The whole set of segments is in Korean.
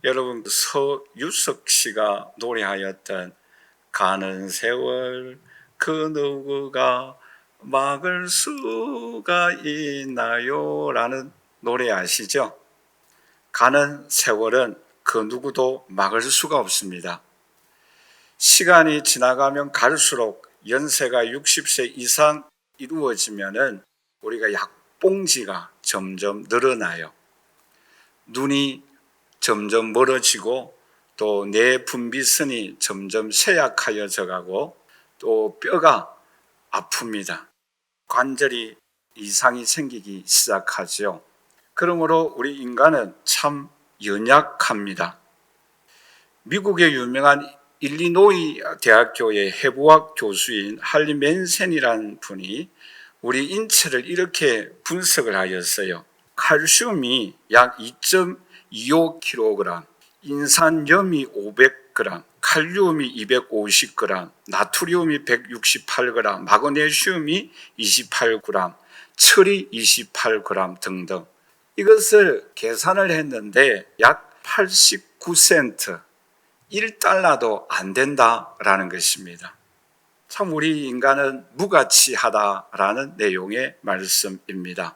여러분, 서유석 씨가 노래하였던 가는 세월 그 누구가 막을 수가 있나요? 라는 노래 아시죠? 가는 세월은 그 누구도 막을 수가 없습니다. 시간이 지나가면 갈수록 연세가 60세 이상 이루어지면은 우리가 약봉지가 점점 늘어나요. 눈이 점점 멀어지고 또 뇌 분비선이 점점 쇠약하여져 가고 또 뼈가 아픕니다. 관절이 이상이 생기기 시작하죠. 그러므로 우리 인간은 참 연약합니다. 미국의 유명한 일리노이 대학교의 해부학 교수인 할리 맨센이라는 분이 우리 인체를 이렇게 분석을 하였어요. 칼슘이 약 2.25kg, 인산염이 500g, 칼륨이 250g, 나트륨이 168g, 마그네슘이 28g, 철이 28g 등등. 이것을 계산을 했는데 약 89센트, 1달러도 안 된다라는 것입니다. 참 우리 인간은 무가치하다라는 내용의 말씀입니다.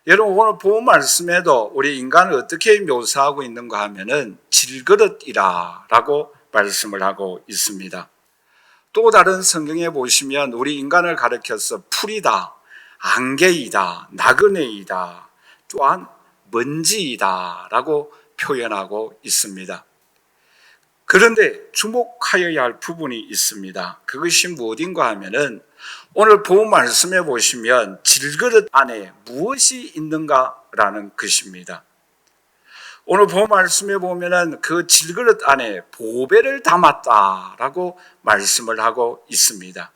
여러분, 오늘 본 말씀에도 우리 인간을 어떻게 묘사하고 있는가 하면은 질그릇이라고 말씀을 하고 있습니다. 또 다른 성경에 보시면 우리 인간을 가리켜서 풀이다, 안개이다, 나그네이다, 또한 먼지이다 라고 표현하고 있습니다. 그런데 주목하여야 할 부분이 있습니다. 그것이 무엇인가 하면은 오늘 본 말씀에 보시면 질그릇 안에 무엇이 있는가라는 것입니다. 오늘 본 말씀에 보면은 그 질그릇 안에 보배를 담았다라고 말씀을 하고 있습니다.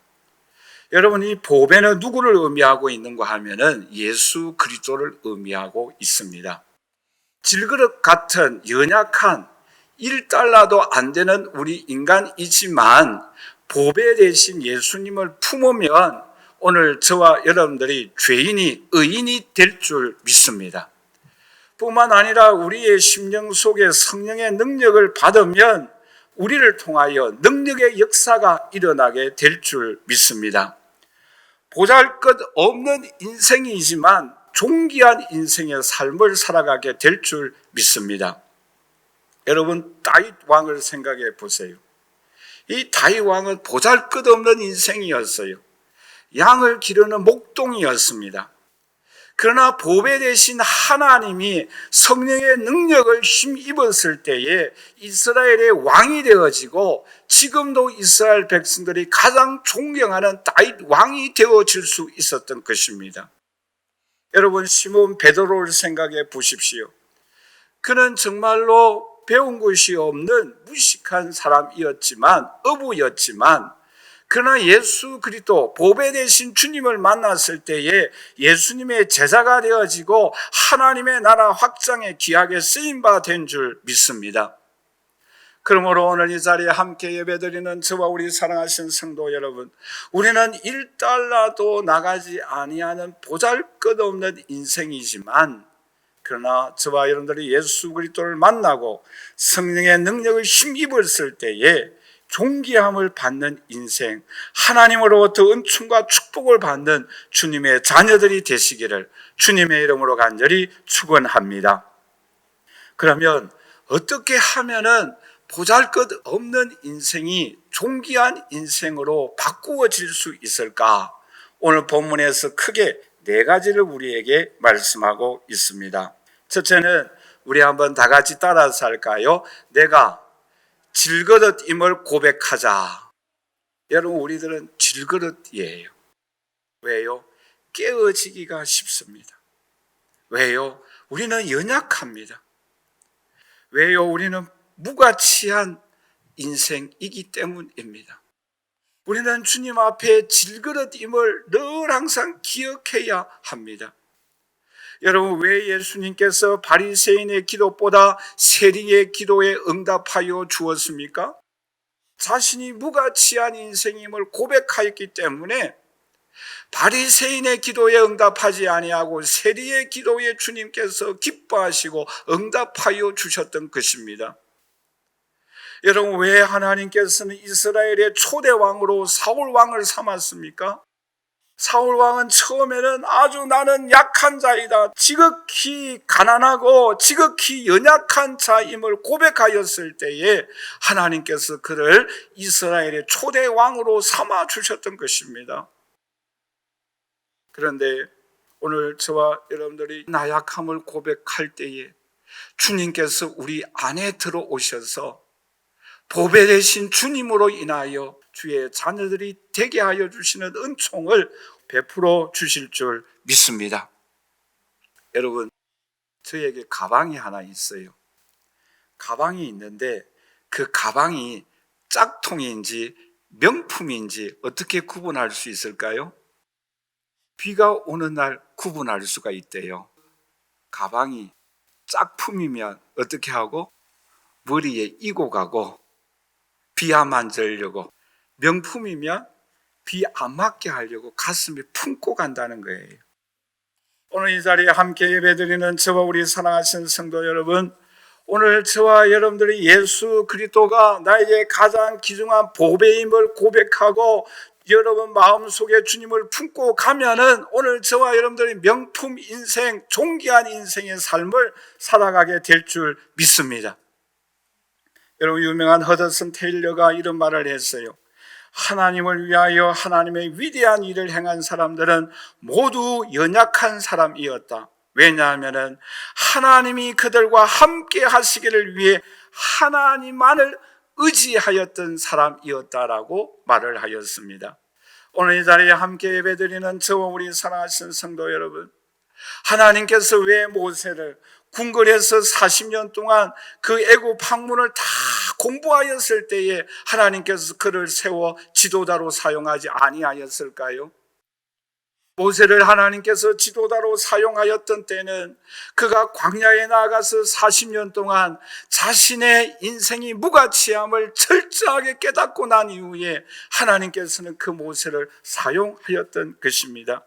여러분, 이 보배는 누구를 의미하고 있는가 하면은 예수 그리스도를 의미하고 있습니다. 질그릇 같은 연약한 1달러도 안 되는 우리 인간이지만 보배 대신 예수님을 품으면 오늘 저와 여러분들이 죄인이 의인이 될 줄 믿습니다. 뿐만 아니라 우리의 심령 속에 성령의 능력을 받으면 우리를 통하여 능력의 역사가 일어나게 될 줄 믿습니다. 보잘것없는 인생이지만 존귀한 인생의 삶을 살아가게 될 줄 믿습니다. 여러분, 다윗 왕을 생각해 보세요. 이 다윗 왕은 보잘것없는 인생이었어요. 양을 기르는 목동이었습니다. 그러나 보배 대신 하나님이 성령의 능력을 힘입었을 때에 이스라엘의 왕이 되어지고 지금도 이스라엘 백성들이 가장 존경하는 다윗 왕이 되어질 수 있었던 것입니다. 여러분, 시몬 베드로를 생각해 보십시오. 그는 정말로 배운 것이 없는 무식한 사람이었지만, 어부였지만, 그러나 예수 그리스도 보배 대신 주님을 만났을 때에 예수님의 제자가 되어지고 하나님의 나라 확장에 귀하게 쓰임바 된 줄 믿습니다. 그러므로 오늘 이 자리에 함께 예배드리는 저와 우리 사랑하신 성도 여러분, 우리는 1달러도 나가지 아니하는 보잘것없는 인생이지만, 그러나 저와 여러분들이 예수 그리스도를 만나고 성령의 능력을 힘입었을 때에 존귀함을 받는 인생, 하나님으로부터 은총과 축복을 받는 주님의 자녀들이 되시기를 주님의 이름으로 간절히 축원합니다. 그러면 어떻게 하면은 보잘것없는 인생이 존귀한 인생으로 바꾸어질 수 있을까? 오늘 본문에서 크게 4가지를 우리에게 말씀하고 있습니다. 첫째는 우리 한번 다 같이 따라서 할까요? 내가 질그릇임을 고백하자. 여러분, 우리들은 질그릇이에요. 왜요? 깨어지기가 쉽습니다. 왜요? 우리는 연약합니다. 왜요? 우리는 무가치한 인생이기 때문입니다. 우리는 주님 앞에 질그릇임을 늘 항상 기억해야 합니다. 여러분, 왜 예수님께서 바리새인의 기도보다 세리의 기도에 응답하여 주었습니까? 자신이 무가치한 인생임을 고백하였기 때문에 바리새인의 기도에 응답하지 아니하고 세리의 기도에 주님께서 기뻐하시고 응답하여 주셨던 것입니다. 여러분, 왜 하나님께서는 이스라엘의 초대 왕으로 사울 왕을 삼았습니까? 사울 왕은 처음에는 아주 나는 약한 자이다, 지극히 가난하고 지극히 연약한 자임을 고백하였을 때에 하나님께서 그를 이스라엘의 초대 왕으로 삼아 주셨던 것입니다. 그런데 오늘 저와 여러분들이 나약함을 고백할 때에 주님께서 우리 안에 들어오셔서 보배 되신 주님으로 인하여 주의 자녀들이 되게 하여 주시는 은총을 베풀어 주실 줄 믿습니다. 여러분, 저에게 가방이 하나 있어요. 가방이 있는데 그 가방이 짝퉁인지 명품인지 어떻게 구분할 수 있을까요? 비가 오는 날 구분할 수가 있대요. 가방이 짝품이면 어떻게 하고? 머리에 이고 가고 비 안 맞으려고, 명품이면 비 안 맞게 하려고 가슴에 품고 간다는 거예요. 오늘 이 자리에 함께 예배드리는 저와 우리 사랑하신 성도 여러분, 오늘 저와 여러분들이 예수 그리스도가 나에게 가장 귀중한 보배임을 고백하고 여러분 마음속에 주님을 품고 가면은 오늘 저와 여러분들이 명품 인생, 존귀한 인생의 삶을 살아가게 될 줄 믿습니다. 여러분, 유명한 허드슨 테일러가 이런 말을 했어요. 하나님을 위하여 하나님의 위대한 일을 행한 사람들은 모두 연약한 사람이었다. 왜냐하면 하나님이 그들과 함께 하시기를 위해 하나님만을 의지하였던 사람이었다라고 말을 하였습니다. 오늘 이 자리에 함께 예배드리는 저와 우리 사랑하신 성도 여러분, 하나님께서 왜 모세를 궁궐에서 40년 동안 그 애굽 학문을 다 공부하였을 때에 하나님께서 그를 세워 지도자로 사용하지 아니하였을까요? 모세를 하나님께서 지도자로 사용하였던 때는 그가 광야에 나가서 40년 동안 자신의 인생이 무가치함을 철저하게 깨닫고 난 이후에 하나님께서는 그 모세를 사용하였던 것입니다.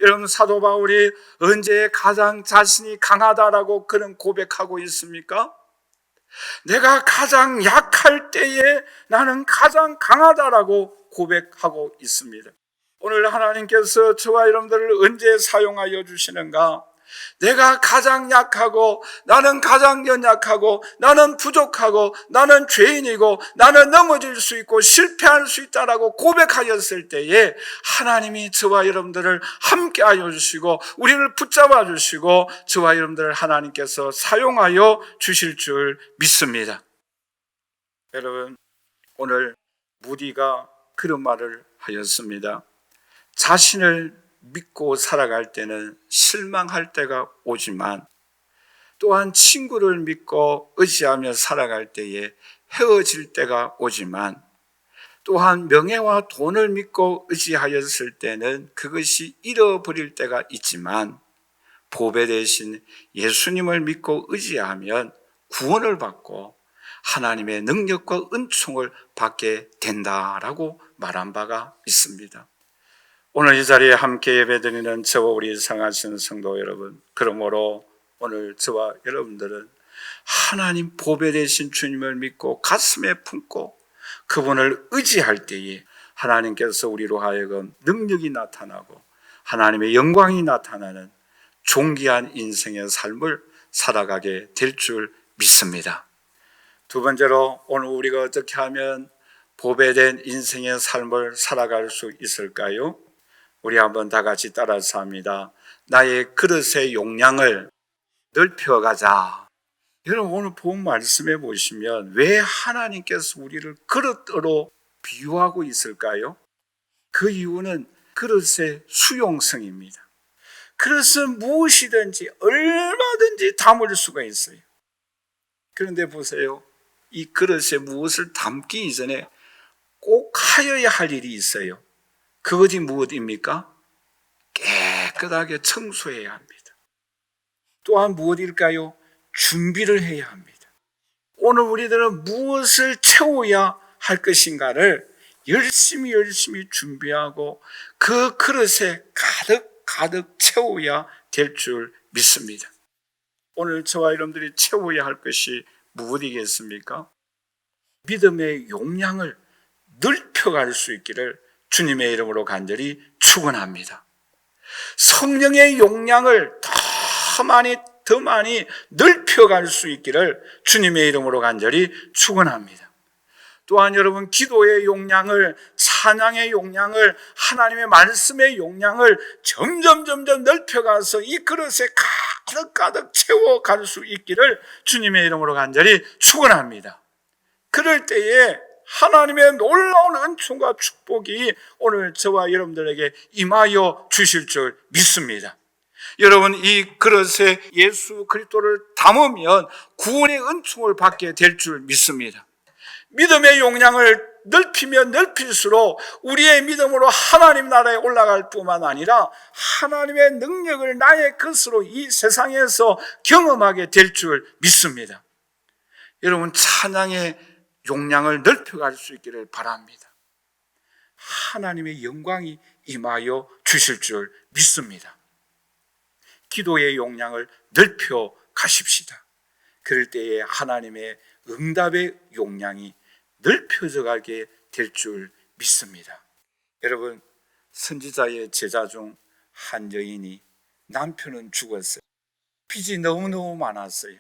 여러분, 사도 바울이 언제 가장 자신이 강하다라고 그는 고백하고 있습니까? 내가 가장 약할 때에 나는 가장 강하다라고 고백하고 있습니다. 오늘 하나님께서 저와 여러분들을 언제 사용하여 주시는가? 내가 가장 약하고 나는 가장 연약하고 나는 부족하고 나는 죄인이고 나는 넘어질 수 있고 실패할 수 있다라고 고백하였을 때에 하나님이 저와 여러분들을 함께하여 주시고 우리를 붙잡아 주시고 저와 여러분들을 하나님께서 사용하여 주실 줄 믿습니다. 여러분, 오늘 무디가 그런 말을 하였습니다. 자신을 믿고 살아갈 때는 실망할 때가 오지만 또한 친구를 믿고 의지하며 살아갈 때에 헤어질 때가 오지만 또한 명예와 돈을 믿고 의지하였을 때는 그것이 잃어버릴 때가 있지만 보배 대신 예수님을 믿고 의지하면 구원을 받고 하나님의 능력과 은총을 받게 된다라고 말한 바가 있습니다. 오늘 이 자리에 함께 예배드리는 저와 우리 사랑하신 성도 여러분, 그러므로 오늘 저와 여러분들은 하나님 보배 되신 주님을 믿고 가슴에 품고 그분을 의지할 때에 하나님께서 우리로 하여금 능력이 나타나고 하나님의 영광이 나타나는 존귀한 인생의 삶을 살아가게 될 줄 믿습니다. 두 번째로, 오늘 우리가 어떻게 하면 보배된 인생의 삶을 살아갈 수 있을까요? 우리 한번 다 같이 따라서 합니다. 나의 그릇의 용량을 넓혀가자. 여러분, 오늘 본 말씀에 보시면 왜 하나님께서 우리를 그릇으로 비유하고 있을까요? 그 이유는 그릇의 수용성입니다. 그릇은 무엇이든지 얼마든지 담을 수가 있어요. 그런데 보세요. 이 그릇에 무엇을 담기 이전에 꼭 하여야 할 일이 있어요. 그것이 무엇입니까? 깨끗하게 청소해야 합니다. 또한 무엇일까요? 준비를 해야 합니다. 오늘 우리들은 무엇을 채워야 할 것인가를 열심히 준비하고 그 그릇에 가득 채워야 될 줄 믿습니다. 오늘 저와 여러분들이 채워야 할 것이 무엇이겠습니까? 믿음의 용량을 넓혀갈 수 있기를 주님의 이름으로 간절히 축원합니다. 성령의 용량을 더 많이 넓혀갈 수 있기를 주님의 이름으로 간절히 축원합니다. 또한 여러분, 기도의 용량을, 찬양의 용량을, 하나님의 말씀의 용량을 점점 넓혀가서 이 그릇에 가득 채워갈 수 있기를 주님의 이름으로 간절히 축원합니다. 그럴 때에 하나님의 놀라운 은총과 축복이 오늘 저와 여러분들에게 임하여 주실 줄 믿습니다. 여러분, 이 그릇에 예수 그리스도를 담으면 구원의 은총을 받게 될 줄 믿습니다. 믿음의 용량을 넓히면 넓힐수록 우리의 믿음으로 하나님 나라에 올라갈 뿐만 아니라 하나님의 능력을 나의 것으로 이 세상에서 경험하게 될 줄 믿습니다. 여러분, 찬양의 용량을 넓혀갈 수 있기를 바랍니다. 하나님의 영광이 임하여 주실 줄 믿습니다. 기도의 용량을 넓혀 가십시다. 그럴 때에 하나님의 응답의 용량이 넓혀져 가게 될 줄 믿습니다. 여러분, 선지자의 제자 중 한 여인이 남편은 죽었어요. 빚이 너무너무 많았어요.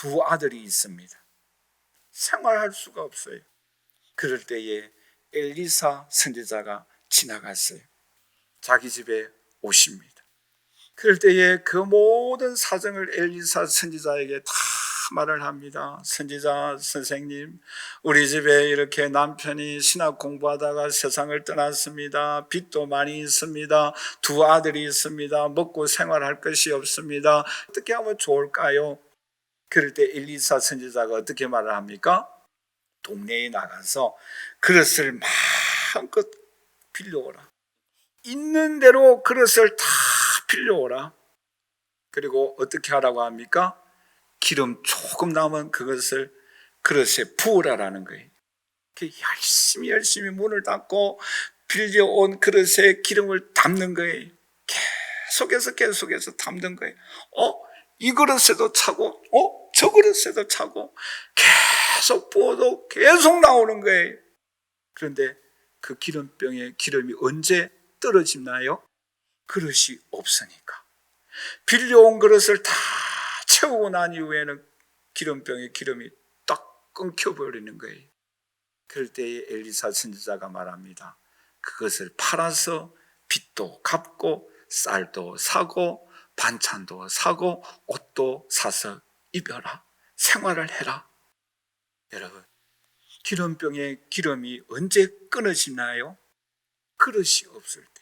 2 아들이 있습니다. 생활할 수가 없어요. 그럴 때에 엘리사 선지자가 지나갔어요. 자기 집에 오십니다. 그럴 때에 그 모든 사정을 엘리사 선지자에게 다 말을 합니다. 선지자 선생님, 우리 집에 이렇게 남편이 신학 공부하다가 세상을 떠났습니다. 빚도 많이 있습니다. 2 아들이 있습니다. 먹고 생활할 것이 없습니다. 어떻게 하면 좋을까요? 그럴 때 엘리사 선지자가 어떻게 말을 합니까? 동네에 나가서 그릇을 마음껏 빌려오라. 있는 대로 그릇을 다 빌려오라. 그리고 어떻게 하라고 합니까? 기름 조금 남은 그것을 그릇에 부으라라는 거예요. 열심히 문을 닫고 빌려온 그릇에 기름을 담는 거예요. 계속해서 담는 거예요. 이 그릇에도 차고, 저 그릇에도 차고, 계속 부어도 계속 나오는 거예요. 그런데 그 기름병에 기름이 언제 떨어지나요? 그릇이 없으니까. 빌려온 그릇을 다 채우고 난 이후에는 기름병에 기름이 딱 끊겨버리는 거예요. 그럴 때에 엘리사 선지자가 말합니다. 그것을 팔아서 빚도 갚고 쌀도 사고 반찬도 사고 옷도 사서 입어라. 생활을 해라. 여러분, 기름병에 기름이 언제 끊어지나요? 그릇이 없을 때.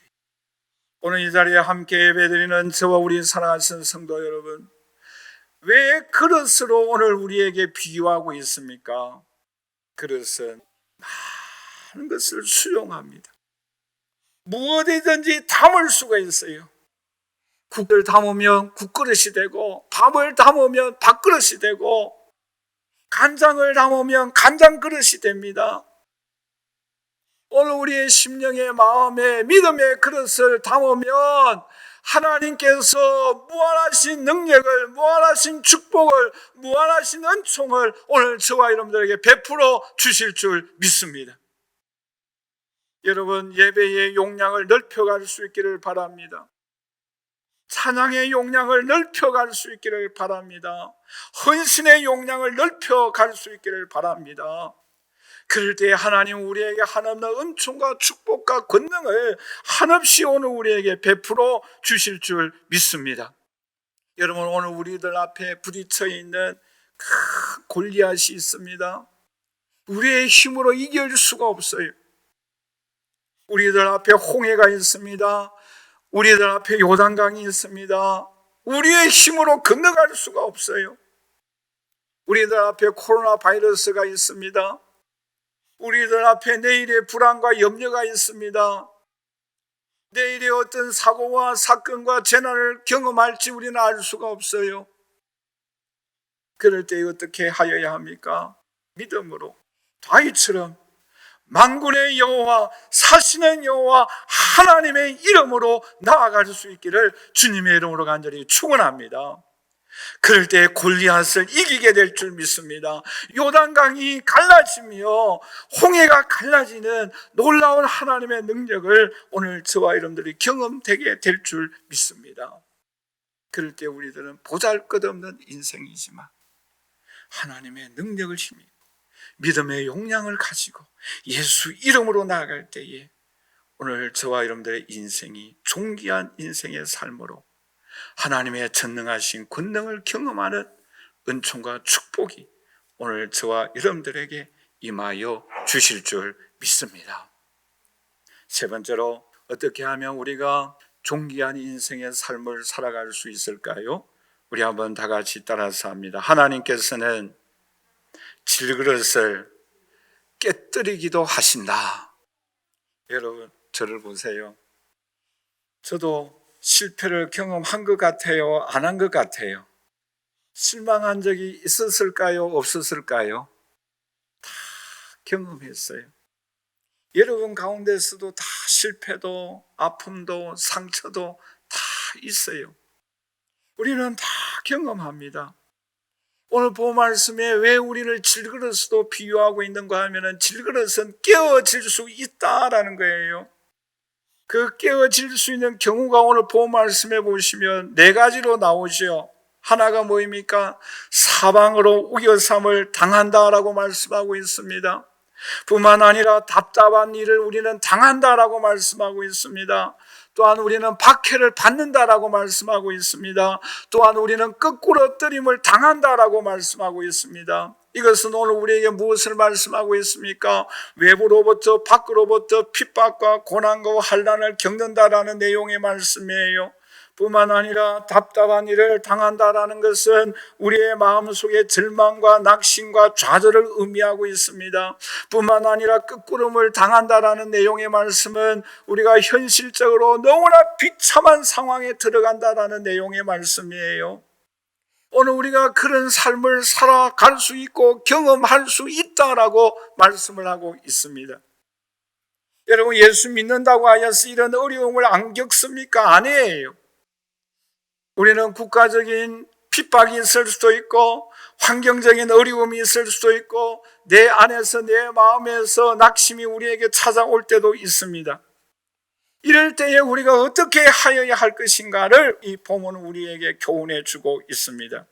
오늘 이 자리에 함께 예배드리는 저와 우리 사랑하시는 성도 여러분, 왜 그릇으로 오늘 우리에게 비유하고 있습니까? 그릇은 많은 것을 수용합니다. 무엇이든지 담을 수가 있어요. 국을 담으면 국그릇이 되고, 밥을 담으면 밥그릇이 되고, 간장을 담으면 간장 그릇이 됩니다. 오늘 우리의 심령의 마음에 믿음의 그릇을 담으면 하나님께서 무한하신 능력을, 무한하신 축복을, 무한하신 은총을 오늘 저와 여러분들에게 베풀어 주실 줄 믿습니다. 여러분, 예배의 용량을 넓혀갈 수 있기를 바랍니다. 찬양의 용량을 넓혀갈 수 있기를 바랍니다. 헌신의 용량을 넓혀갈 수 있기를 바랍니다. 그럴 때 하나님 우리에게 한없는 은총과 축복과 권능을 한없이 오늘 우리에게 베풀어 주실 줄 믿습니다. 여러분, 오늘 우리들 앞에 부딪혀 있는 큰 골리앗이 있습니다. 우리의 힘으로 이길 수가 없어요. 우리들 앞에 홍해가 있습니다. 우리들 앞에 요단강이 있습니다. 우리의 힘으로 건너갈 수가 없어요. 우리들 앞에 코로나 바이러스가 있습니다. 우리들 앞에 내일의 불안과 염려가 있습니다. 내일의 어떤 사고와 사건과 재난을 경험할지 우리는 알 수가 없어요. 그럴 때 어떻게 하여야 합니까? 믿음으로 다윗처럼 만군의 여호와, 사시는 여호와 하나님의 이름으로 나아갈 수 있기를 주님의 이름으로 간절히 축원합니다. 그럴 때 골리앗을 이기게 될 줄 믿습니다. 요단강이 갈라지며 홍해가 갈라지는 놀라운 하나님의 능력을 오늘 저와 여러분들이 경험되게 될 줄 믿습니다. 그럴 때 우리들은 보잘것없는 인생이지만 하나님의 능력을 힘입고 믿음의 용량을 가지고 예수 이름으로 나아갈 때에 오늘 저와 여러분들의 인생이 존귀한 인생의 삶으로 하나님의 전능하신 권능을 경험하는 은총과 축복이 오늘 저와 여러분들에게 임하여 주실 줄 믿습니다. 세 번째로, 어떻게 하면 우리가 존귀한 인생의 삶을 살아갈 수 있을까요? 우리 한번 다 같이 따라서 합니다. 하나님께서는 질그릇을 깨뜨리기도 하신다. 여러분, 저를 보세요. 저도 실패를 경험한 것 같아요? 안 한 것 같아요? 실망한 적이 있었을까요? 없었을까요? 다 경험했어요. 여러분 가운데서도 다 실패도 아픔도 상처도 다 있어요. 우리는 다 경험합니다. 오늘 본 말씀에 왜 우리를 질그릇으로 비유하고 있는가 하면 질그릇은 깨어질 수 있다라는 거예요. 그 깨어질 수 있는 경우가 오늘 본 말씀에 보시면 네 가지로 나오죠. 하나가 뭐입니까? 사방으로 우겨삼을 당한다라고 말씀하고 있습니다. 뿐만 아니라 답답한 일을 우리는 당한다라고 말씀하고 있습니다. 또한 우리는 박해를 받는다라고 말씀하고 있습니다. 또한 우리는 거꾸로 뜨림을 당한다라고 말씀하고 있습니다. 이것은 오늘 우리에게 무엇을 말씀하고 있습니까? 외부로부터 밖으로부터 핍박과 고난과 환난을 겪는다라는 내용의 말씀이에요. 뿐만 아니라 답답한 일을 당한다라는 것은 우리의 마음속에 절망과 낙심과 좌절을 의미하고 있습니다. 뿐만 아니라 끝구름을 당한다라는 내용의 말씀은 우리가 현실적으로 너무나 비참한 상황에 들어간다라는 내용의 말씀이에요. 오늘 우리가 그런 삶을 살아갈 수 있고 경험할 수 있다라고 말씀을 하고 있습니다. 여러분, 예수 믿는다고 하여서 이런 어려움을 안 겪습니까? 아니에요. 우리는 국가적인 핍박이 있을 수도 있고 환경적인 어려움이 있을 수도 있고 내 안에서 내 마음에서 낙심이 우리에게 찾아올 때도 있습니다. 이럴 때에 우리가 어떻게 하여야 할 것인가를 이 본문은 우리에게 교훈해 주고 있습니다.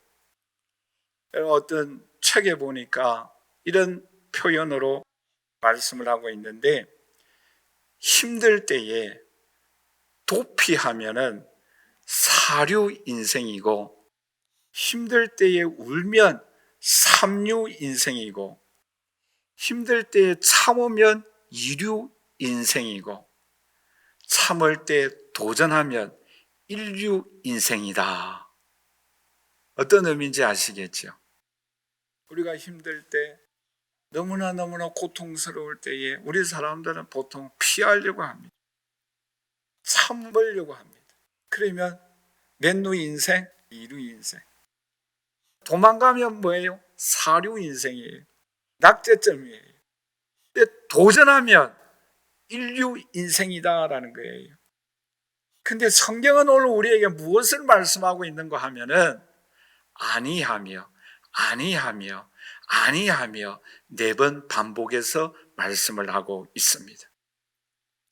어떤 책에 보니까 이런 표현으로 말씀을 하고 있는데, 힘들 때에 도피하면은 사류 인생이고 힘들 때에 울면 삼류 인생이고 힘들 때에 참으면 이류 인생이고 참을 때 도전하면 인류 인생이다. 어떤 의미인지 아시겠죠? 우리가 힘들 때 너무나 고통스러울 때에 우리 사람들은 보통 피하려고 합니다. 참으려고 합니다. 그러면 맨루 인생, 이류 인생. 도망가면 뭐예요? 사류 인생이에요. 낙제점이에요. 근데 도전하면 인류 인생이다라는 거예요. 근데 성경은 오늘 우리에게 무엇을 말씀하고 있는가 하면은 아니하며 4번 반복해서 말씀을 하고 있습니다.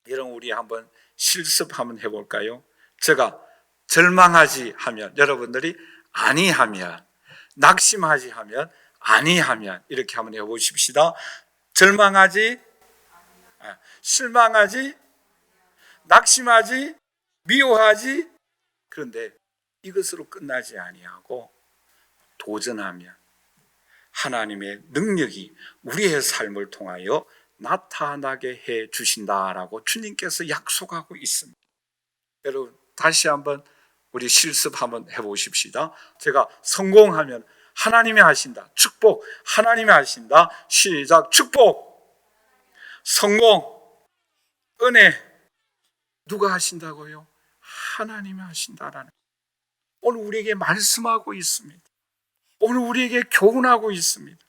여러분, 우리 한번 실습 한번 해볼까요? 제가 절망하지 하면 여러분들이 아니하면, 낙심하지 하면 아니하면, 이렇게 한번 해보십시다. 절망하지, 실망하지, 낙심하지, 미워하지. 그런데 이것으로 끝나지 아니하고 도전하면 하나님의 능력이 우리의 삶을 통하여 나타나게 해 주신다라고 주님께서 약속하고 있습니다. 여러분, 다시 한번 우리 실습 한번 해보십시다. 제가 성공하면 하나님이 하신다. 축복, 하나님이 하신다. 시작. 축복, 성공, 은혜. 누가 하신다고요? 하나님이 하신다라는, 오늘 우리에게 말씀하고 있습니다. 오늘 우리에게 교훈하고 있습니다.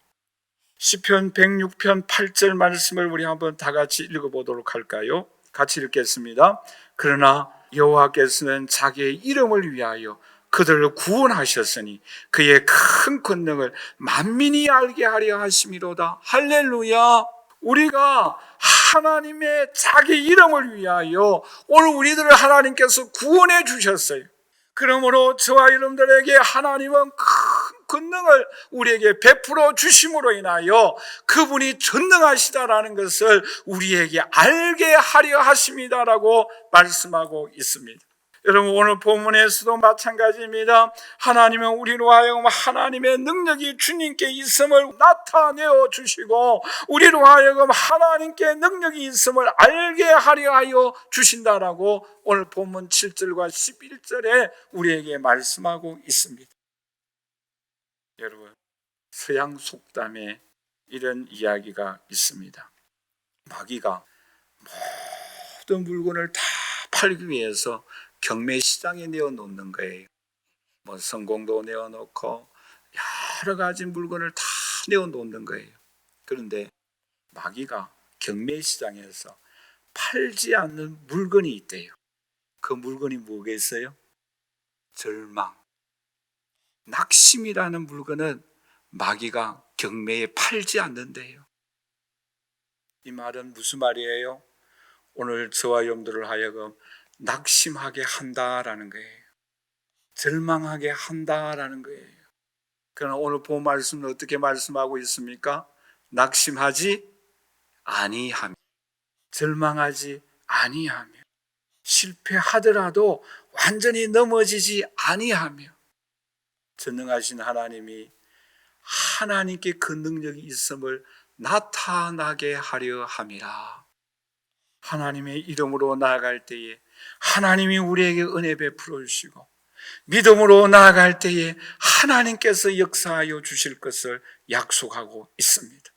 시편 106편 8절 말씀을 우리 한번 다 같이 읽어보도록 할까요? 같이 읽겠습니다. 그러나 여호와께서는 자기의 이름을 위하여 그들을 구원하셨으니 그의 큰 권능을 만민이 알게 하려 하심이로다. 할렐루야. 우리가 하나님의 자기 이름을 위하여 오늘 우리들을 하나님께서 구원해 주셨어요. 그러므로 저와 여러분들에게 하나님은 큰 권능을 우리에게 베풀어 주심으로 인하여 그분이 전능하시다라는 것을 우리에게 알게 하려 하십니다라고 말씀하고 있습니다. 여러분, 오늘 본문에서도 마찬가지입니다. 하나님은 우리로 하여금 하나님의 능력이 주님께 있음을 나타내어 주시고 우리로 하여금 하나님께 능력이 있음을 알게 하려 하여 주신다라고 오늘 본문 7절과 11절에 우리에게 말씀하고 있습니다. 여러분, 서양 속담에 이런 이야기가 있습니다. 마귀가 모든 물건을 다 팔기 위해서 경매시장에 내어놓는 거예요. 성공도 내어놓고 여러 가지 물건을 다 내어놓는 거예요. 그런데 마귀가 경매시장에서 팔지 않는 물건이 있대요. 그 물건이 뭐겠어요? 절망, 낙심이라는 물건은 마귀가 경매에 팔지 않는데요. 이 말은 무슨 말이에요? 오늘 저와 여러분들을 하여금 낙심하게 한다라는 거예요. 절망하게 한다라는 거예요. 그러나 오늘 본 말씀은 어떻게 말씀하고 있습니까? 낙심하지 아니하며, 절망하지 아니하며, 실패하더라도 완전히 넘어지지 아니하며, 전능하신 하나님이 하나님께 그 능력이 있음을 나타나게 하려 함이라. 하나님의 이름으로 나아갈 때에 하나님이 우리에게 은혜 베풀어 주시고 믿음으로 나아갈 때에 하나님께서 역사하여 주실 것을 약속하고 있습니다.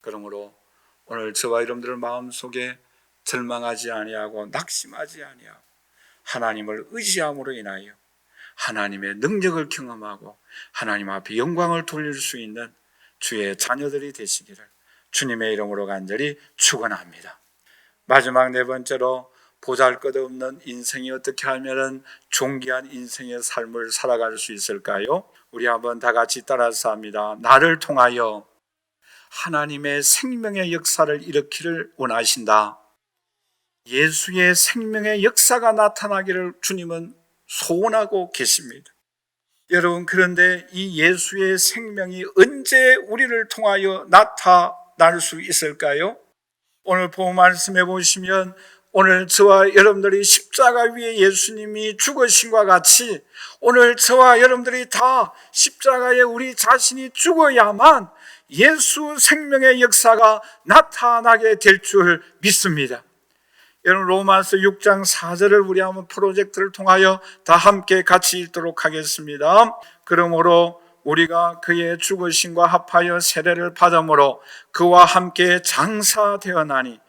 그러므로 오늘 저와 여러분들 마음속에 절망하지 아니하고 낙심하지 아니하고 하나님을 의지함으로 인하여 하나님의 능력을 경험하고 하나님 앞에 영광을 돌릴 수 있는 주의 자녀들이 되시기를 주님의 이름으로 간절히 축원합니다. 마지막 네 번째로 보잘것없는 인생이 어떻게 하면 존귀한 인생의 삶을 살아갈 수 있을까요? 우리 한번 다 같이 따라서 합니다. 나를 통하여 하나님의 생명의 역사를 일으키를 원하신다. 예수의 생명의 역사가 나타나기를 주님은 소원하고 계십니다. 여러분, 그런데 이 예수의 생명이 언제 우리를 통하여 나타날 수 있을까요? 오늘 본 말씀해 보시면 오늘 저와 여러분들이 십자가 위에 예수님이 죽으신과 같이 오늘 저와 여러분들이 다 십자가에 우리 자신이 죽어야만 예수 생명의 역사가 나타나게 될 줄 믿습니다. 여러분, 로마서 6장 4절을 우리 한번 프로젝트를 통하여 다 함께 같이 읽도록 하겠습니다. 그러므로 우리가 그의 죽으심과 합하여 세례를 받음으로 그와 함께 장사되었나니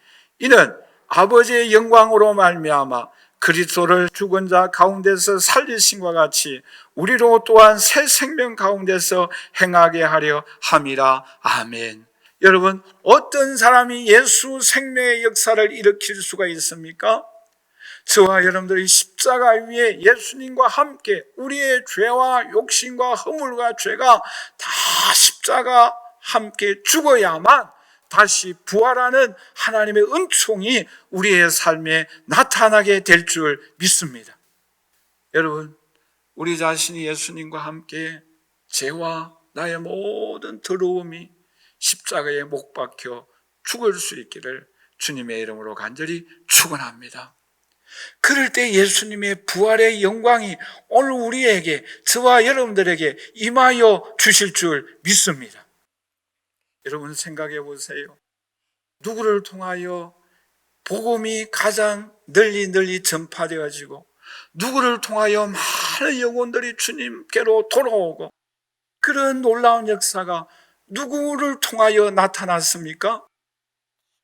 이는 아버지의 영광으로 말미암아 그리스도를 죽은 자 가운데서 살리심과 같이 우리로 또한 새 생명 가운데서 행하게 하려 함이라. 아멘. 여러분, 어떤 사람이 예수 생명의 역사를 일으킬 수가 있습니까? 저와 여러분들이 십자가 위에 예수님과 함께 우리의 죄와 욕심과 허물과 죄가 다 십자가 함께 죽어야만 다시 부활하는 하나님의 은총이 우리의 삶에 나타나게 될 줄 믿습니다. 여러분, 우리 자신이 예수님과 함께 죄와 나의 모든 더러움이 십자가에 못 박혀 죽을 수 있기를 주님의 이름으로 간절히 축원합니다. 그럴 때 예수님의 부활의 영광이 오늘 우리에게, 저와 여러분들에게 임하여 주실 줄 믿습니다. 여러분, 생각해 보세요. 누구를 통하여 복음이 가장 널리 전파되어지고 누구를 통하여 많은 영혼들이 주님께로 돌아오고 그런 놀라운 역사가 누구를 통하여 나타났습니까?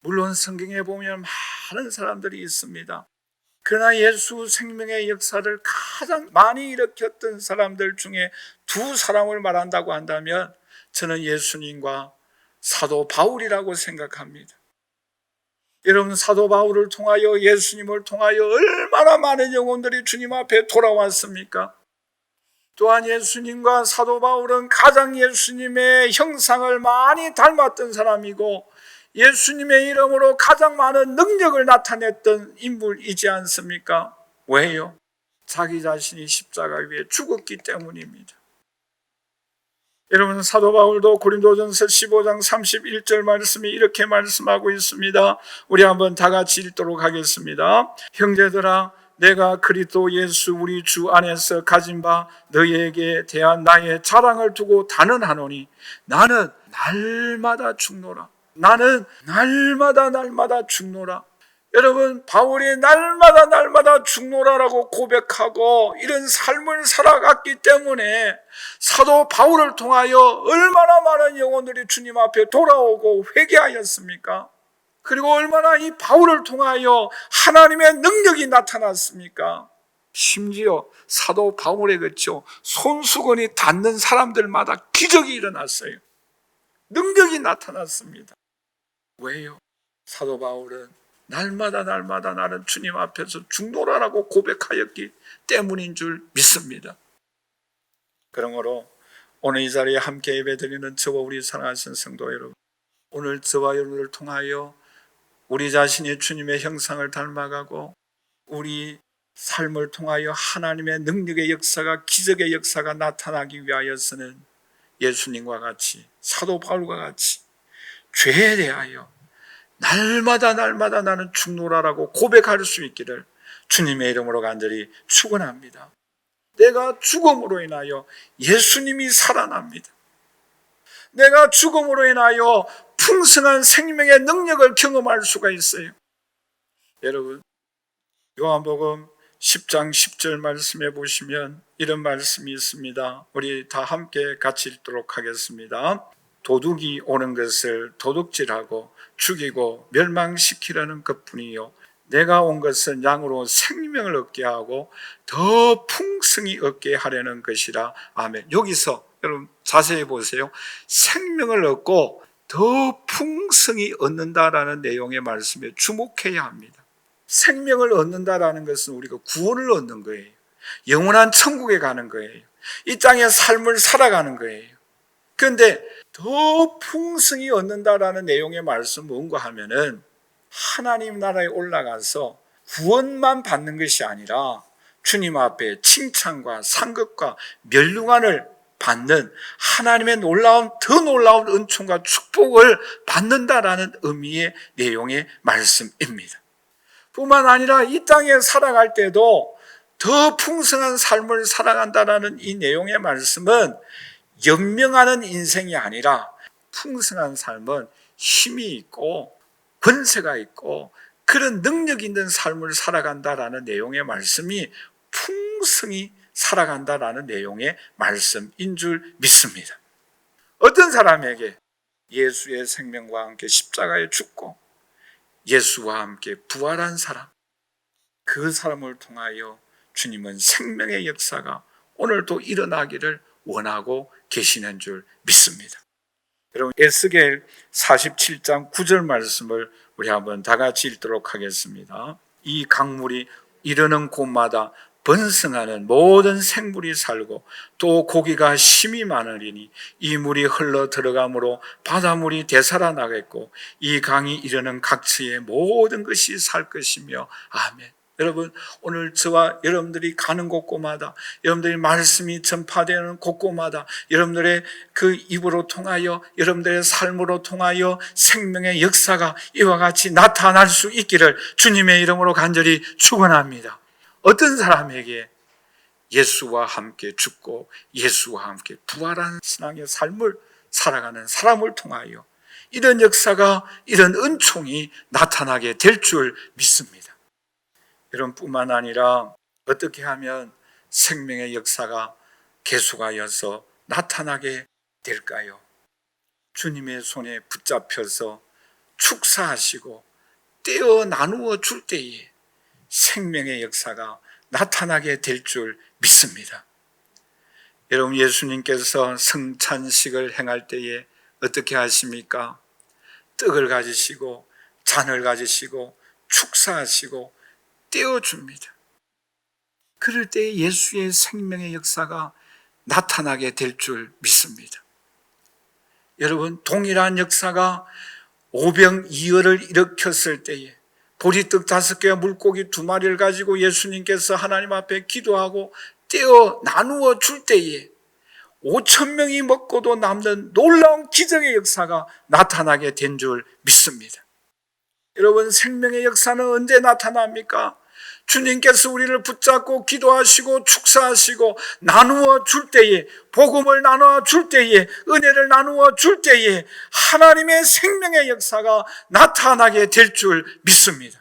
물론 성경에 보면 많은 사람들이 있습니다. 그러나 예수 생명의 역사를 가장 많이 일으켰던 사람들 중에 두 사람을 말한다고 한다면 저는 예수님과 사도 바울이라고 생각합니다. 여러분, 사도 바울을 통하여, 예수님을 통하여 얼마나 많은 영혼들이 주님 앞에 돌아왔습니까? 또한 예수님과 사도 바울은 가장 예수님의 형상을 많이 닮았던 사람이고, 예수님의 이름으로 가장 많은 능력을 나타냈던 인물이지 않습니까? 왜요? 자기 자신이 십자가 위에 죽었기 때문입니다. 여러분, 사도 바울도 고린도전서 15장 31절 말씀이 이렇게 말씀하고 있습니다. 우리 한번 다 같이 읽도록 하겠습니다. 형제들아, 내가 그리스도 예수 우리 주 안에서 가진 바 너희에게 대한 나의 자랑을 두고 단언하노니 나는 날마다 죽노라. 나는 날마다 죽노라. 여러분, 바울이 날마다 죽노라라고 고백하고 이런 삶을 살아갔기 때문에 사도 바울을 통하여 얼마나 많은 영혼들이 주님 앞에 돌아오고 회개하였습니까? 그리고 얼마나 이 바울을 통하여 하나님의 능력이 나타났습니까? 심지어 사도 바울에 그쳐 손수건이 닿는 사람들마다 기적이 일어났어요. 능력이 나타났습니다. 왜요? 사도 바울은 날마다 나는 주님 앞에서 죽노라라고 고백하였기 때문인 줄 믿습니다. 그러므로 오늘 이 자리에 함께 예배드리는 저와 우리 사랑하신 성도 여러분, 오늘 저와 여러분을 통하여 우리 자신이 주님의 형상을 닮아가고 우리 삶을 통하여 하나님의 능력의 역사가, 기적의 역사가 나타나기 위하여서는 예수님과 같이, 사도 바울과 같이 죄에 대하여 날마다 나는 죽노라라고 고백할 수 있기를 주님의 이름으로 간절히 축원합니다. 내가 죽음으로 인하여 예수님이 살아납니다. 내가 죽음으로 인하여 풍성한 생명의 능력을 경험할 수가 있어요. 여러분, 요한복음 10장 10절 말씀해 보시면 이런 말씀이 있습니다. 우리 다 함께 같이 읽도록 하겠습니다. 도둑이 오는 것을 도둑질하고 죽이고 멸망시키려는 것뿐이요 내가 온 것은 양으로 생명을 얻게 하고 더 풍성히 얻게 하려는 것이라. 아멘. 여기서 여러분 자세히 보세요. 생명을 얻고 더 풍성히 얻는다라는 내용의 말씀에 주목해야 합니다. 생명을 얻는다라는 것은 우리가 구원을 얻는 거예요. 영원한 천국에 가는 거예요. 이 땅의 삶을 살아가는 거예요. 그런데 더 풍성히 얻는다라는 내용의 말씀은 뭔가 하면은 하나님 나라에 올라가서 구원만 받는 것이 아니라 주님 앞에 칭찬과 상급과 멸류관을 받는 하나님의 더 놀라운 은총과 축복을 받는다라는 의미의 내용의 말씀입니다. 뿐만 아니라 이 땅에 살아갈 때도 더 풍성한 삶을 살아간다라는 이 내용의 말씀은 연명하는 인생이 아니라 풍성한 삶은 힘이 있고 권세가 있고 그런 능력 있는 삶을 살아간다라는 내용의 말씀이 풍성히 살아간다라는 내용의 말씀인 줄 믿습니다. 어떤 사람에게 예수의 생명과 함께 십자가에 죽고 예수와 함께 부활한 사람, 그 사람을 통하여 주님은 생명의 역사가 오늘도 일어나기를 원하고 계시는 줄 믿습니다. 여러분, 에스겔 47장 9절 말씀을 우리 한번 다 같이 읽도록 하겠습니다. 이 강물이 이르는 곳마다 번성하는 모든 생물이 살고 또 고기가 심이 많으리니 이 물이 흘러 들어가므로 바닷물이 되살아나겠고 이 강이 이르는 각처의 모든 것이 살 것이며. 아멘. 여러분, 오늘 저와 여러분들이 가는 곳곳마다, 여러분들이 말씀이 전파되는 곳곳마다 여러분들의 그 입으로 통하여, 여러분들의 삶으로 통하여 생명의 역사가 이와 같이 나타날 수 있기를 주님의 이름으로 간절히 축원합니다. 어떤 사람에게 예수와 함께 죽고 예수와 함께 부활한 신앙의 삶을 살아가는 사람을 통하여 이런 역사가, 이런 은총이 나타나게 될 줄 믿습니다. 여러분, 뿐만 아니라 어떻게 하면 생명의 역사가 계속하여서 나타나게 될까요? 주님의 손에 붙잡혀서 축사하시고 떼어 나누어 줄 때에 생명의 역사가 나타나게 될 줄 믿습니다. 여러분, 예수님께서 성찬식을 행할 때에 어떻게 하십니까? 떡을 가지시고 잔을 가지시고 축사하시고 떼어줍니다. 그럴 때 예수의 생명의 역사가 나타나게 될 줄 믿습니다. 여러분, 동일한 역사가 오병이어를 일으켰을 때에 보리떡 5개와 물고기 2마리를 가지고 예수님께서 하나님 앞에 기도하고 떼어 나누어 줄 때에 5,000명이 먹고도 남는 놀라운 기적의 역사가 나타나게 된 줄 믿습니다. 여러분, 생명의 역사는 언제 나타납니까? 주님께서 우리를 붙잡고 기도하시고 축사하시고 나누어 줄 때에, 복음을 나누어 줄 때에, 은혜를 나누어 줄 때에 하나님의 생명의 역사가 나타나게 될 줄 믿습니다.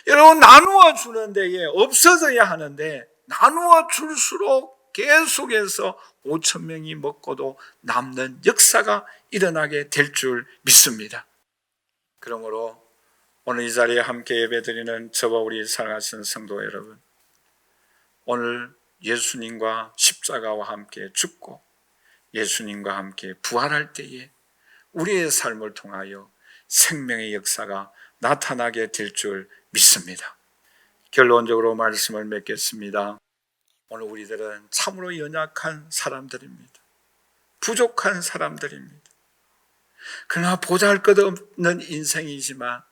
여러분, 나누어 주는 데에 없어져야 하는데 나누어 줄수록 계속해서 5,000명이 먹고도 남는 역사가 일어나게 될 줄 믿습니다. 그러므로 오늘 이 자리에 함께 예배드리는 저와 우리 사랑하시는 성도 여러분, 오늘 예수님과 십자가와 함께 죽고 예수님과 함께 부활할 때에 우리의 삶을 통하여 생명의 역사가 나타나게 될 줄 믿습니다. 결론적으로 말씀을 맺겠습니다. 오늘 우리들은 참으로 연약한 사람들입니다. 부족한 사람들입니다. 그러나 보잘것없는 인생이지만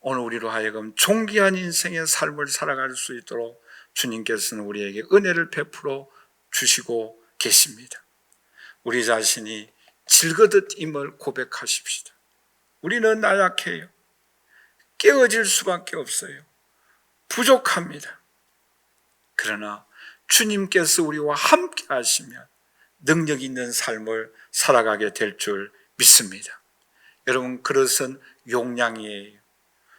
오늘 우리로 하여금 존귀한 인생의 삶을 살아갈 수 있도록 주님께서는 우리에게 은혜를 베풀어 주시고 계십니다. 우리 자신이 질거듯임을 고백하십시다. 우리는 나약해요. 깨어질 수밖에 없어요. 부족합니다. 그러나 주님께서 우리와 함께 하시면 능력 있는 삶을 살아가게 될 줄 믿습니다. 여러분, 그릇은 용량이에요.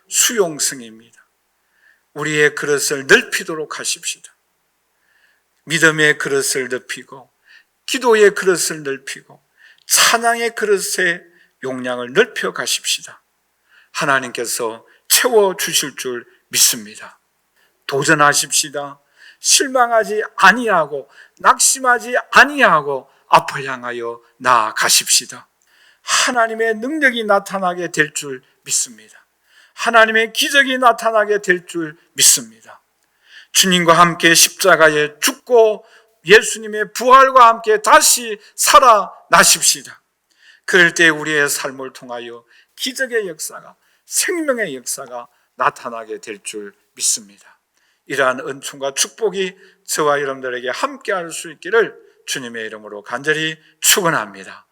수용성입니다. 우리의 그릇을 넓히도록 하십시다. 믿음의 그릇을 넓히고 기도의 그릇을 넓히고 찬양의 그릇의 용량을 넓혀 가십시다. 하나님께서 채워주실 줄 믿습니다. 도전하십시다. 실망하지 아니하고 낙심하지 아니하고 앞을 향하여 나아가십시다. 하나님의 능력이 나타나게 될 줄 믿습니다. 하나님의 기적이 나타나게 될 줄 믿습니다. 주님과 함께 십자가에 죽고 예수님의 부활과 함께 다시 살아나십시다. 그럴 때 우리의 삶을 통하여 기적의 역사가, 생명의 역사가 나타나게 될 줄 믿습니다. 이러한 은총과 축복이 저와 여러분들에게 함께할 수 있기를 주님의 이름으로 간절히 축원합니다.